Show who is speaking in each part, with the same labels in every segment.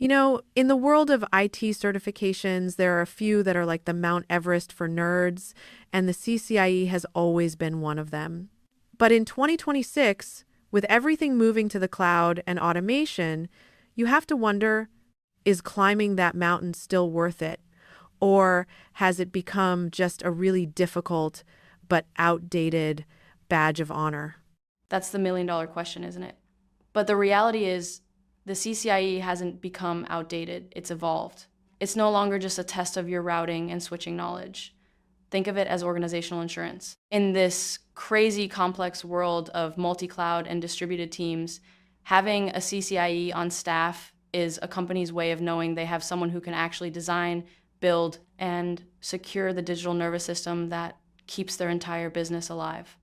Speaker 1: In the world of IT certifications, there are a few that are like the Mount Everest for nerds, and the CCIE has always been one of them. But in 2026, with everything moving to the cloud and automation, you have to wonder, is climbing that mountain still worth it? Or has it become just a really difficult but outdated badge of honor?
Speaker 2: That's the million-dollar question, isn't it? But the reality is, the CCIE hasn't become outdated, it's evolved. It's no longer just a test of your routing and switching knowledge. Think of it as organizational insurance. In this crazy complex world of multi-cloud and distributed teams, having a CCIE on staff is a company's way of knowing they have someone who can actually design, build, and secure the digital nervous system that keeps their entire business alive.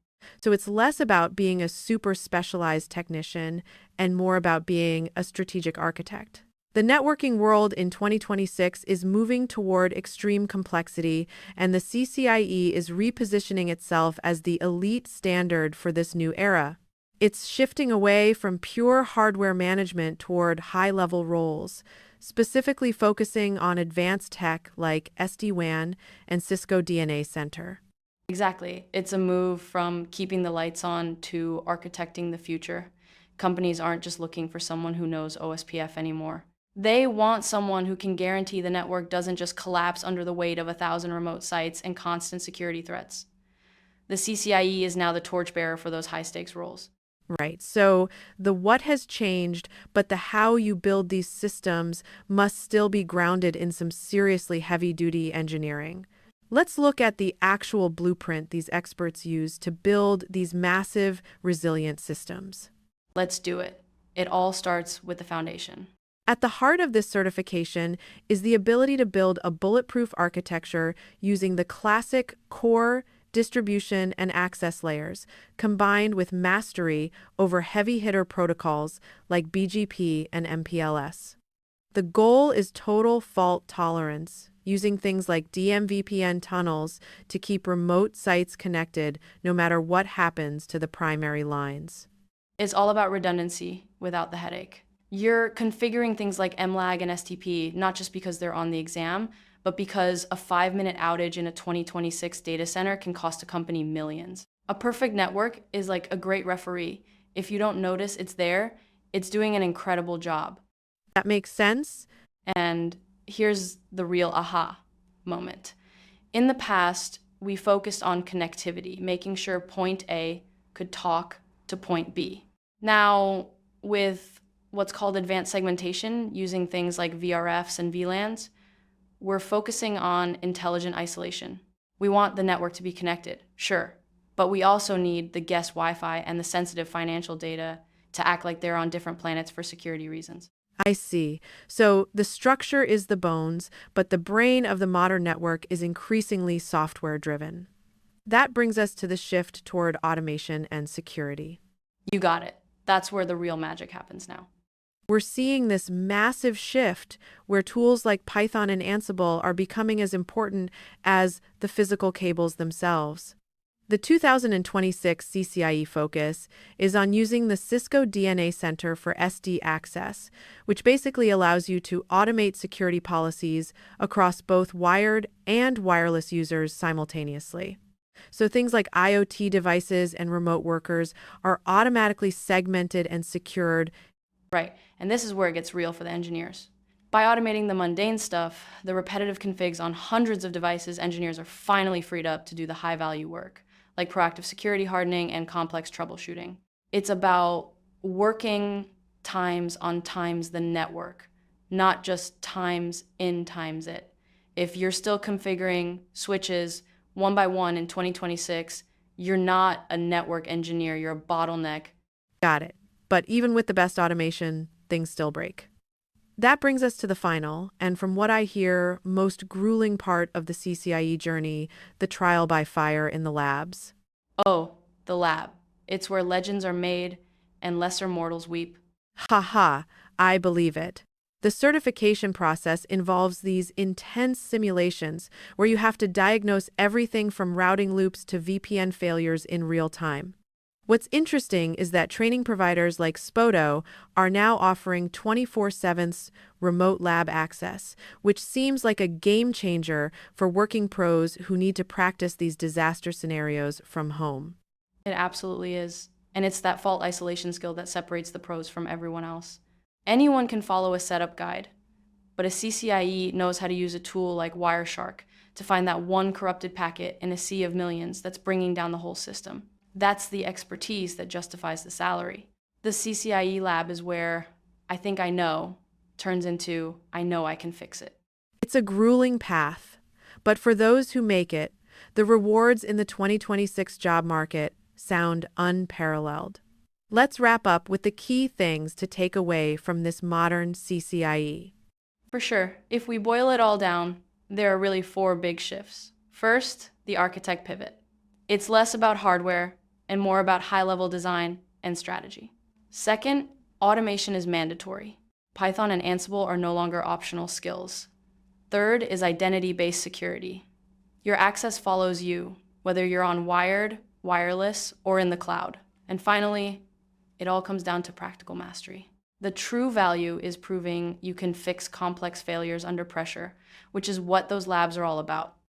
Speaker 1: So it's less about being a super specialized technician and more about being a strategic architect. The networking world in 2026 is moving toward extreme complexity, and the CCIE is repositioning itself as the elite standard for this new era. It's shifting away from pure hardware management toward high-level roles, specifically focusing on advanced tech like SD-WAN and Cisco DNA Center.
Speaker 2: Exactly. It's a move from keeping the lights on to architecting the future. Companies aren't just looking for someone who knows OSPF anymore. They want someone who can guarantee the network doesn't just collapse under the weight of 1,000 remote sites and constant security threats. The CCIE is now the torchbearer for those high-stakes roles.
Speaker 1: Right. So the what has changed, but the how you build these systems must still be grounded in some seriously heavy-duty engineering. Let's look at the actual blueprint these experts use to build these massive, resilient systems.
Speaker 2: Let's do it. It all starts with the foundation.
Speaker 1: At the heart of this certification is the ability to build a bulletproof architecture using the classic core, distribution, and access layers, combined with mastery over heavy-hitter protocols like BGP and MPLS. The goal is total fault tolerance, using things like DMVPN tunnels to keep remote sites connected no matter what happens to the primary lines.
Speaker 2: It's all about redundancy without the headache. You're configuring things like MLAG and STP, not just because they're on the exam, but because a 5-minute outage in a 2026 data center can cost a company millions. A perfect network is like a great referee. If you don't notice it's there, it's doing an incredible job.
Speaker 1: That makes sense?
Speaker 2: And here's the real aha moment. In the past, we focused on connectivity, making sure point A could talk to point B. Now, with what's called advanced segmentation, using things like VRFs and VLANs, we're focusing on intelligent isolation. We want the network to be connected, sure, but we also need the guest Wi-Fi and the sensitive financial data to act like they're on different planets for security reasons.
Speaker 1: I see. So the structure is the bones, but the brain of the modern network is increasingly software-driven. That brings us to the shift toward automation and security.
Speaker 2: You got it. That's where the real magic happens now.
Speaker 1: We're seeing this massive shift where tools like Python and Ansible are becoming as important as the physical cables themselves. The 2026 CCIE focus is on using the Cisco DNA Center for SD access, which basically allows you to automate security policies across both wired and wireless users simultaneously. So things like IoT devices and remote workers are automatically segmented and secured.
Speaker 2: Right, and this is where it gets real for the engineers. By automating the mundane stuff, the repetitive configs on hundreds of devices, engineers are finally freed up to do the high-value work, like proactive security hardening and complex troubleshooting. It's about working times on times the network, not just times in times it. If you're still configuring switches one by one in 2026, you're not a network engineer, you're a bottleneck.
Speaker 1: Got it. But even with the best automation, things still break. That brings us to the final, and from what I hear, most grueling part of the CCIE journey, the trial by fire in the labs.
Speaker 2: Oh, the lab. It's where legends are made and lesser mortals weep.
Speaker 1: Haha, I believe it. The certification process involves these intense simulations where you have to diagnose everything from routing loops to VPN failures in real time. What's interesting is that training providers like Spodo are now offering 24/7 remote lab access, which seems like a game changer for working pros who need to practice these disaster scenarios from home.
Speaker 2: It absolutely is. And it's that fault isolation skill that separates the pros from everyone else. Anyone can follow a setup guide, but a CCIE knows how to use a tool like Wireshark to find that one corrupted packet in a sea of millions that's bringing down the whole system. That's the expertise that justifies the salary. The CCIE lab is where I think I know turns into I know I can fix it.
Speaker 1: It's a grueling path, but for those who make it, the rewards in the 2026 job market sound unparalleled. Let's wrap up with the key things to take away from this modern CCIE.
Speaker 2: For sure, if we boil it all down, there are really four big shifts. First, the architect pivot. It's less about hardware and more about high-level design and strategy. Second, automation is mandatory. Python and Ansible are no longer optional skills. Third is identity-based security. Your access follows you, whether you're on wired, wireless, or in the cloud. And finally, it all comes down to practical mastery. The true value is proving you can fix complex failures under pressure, which is what those labs are all about.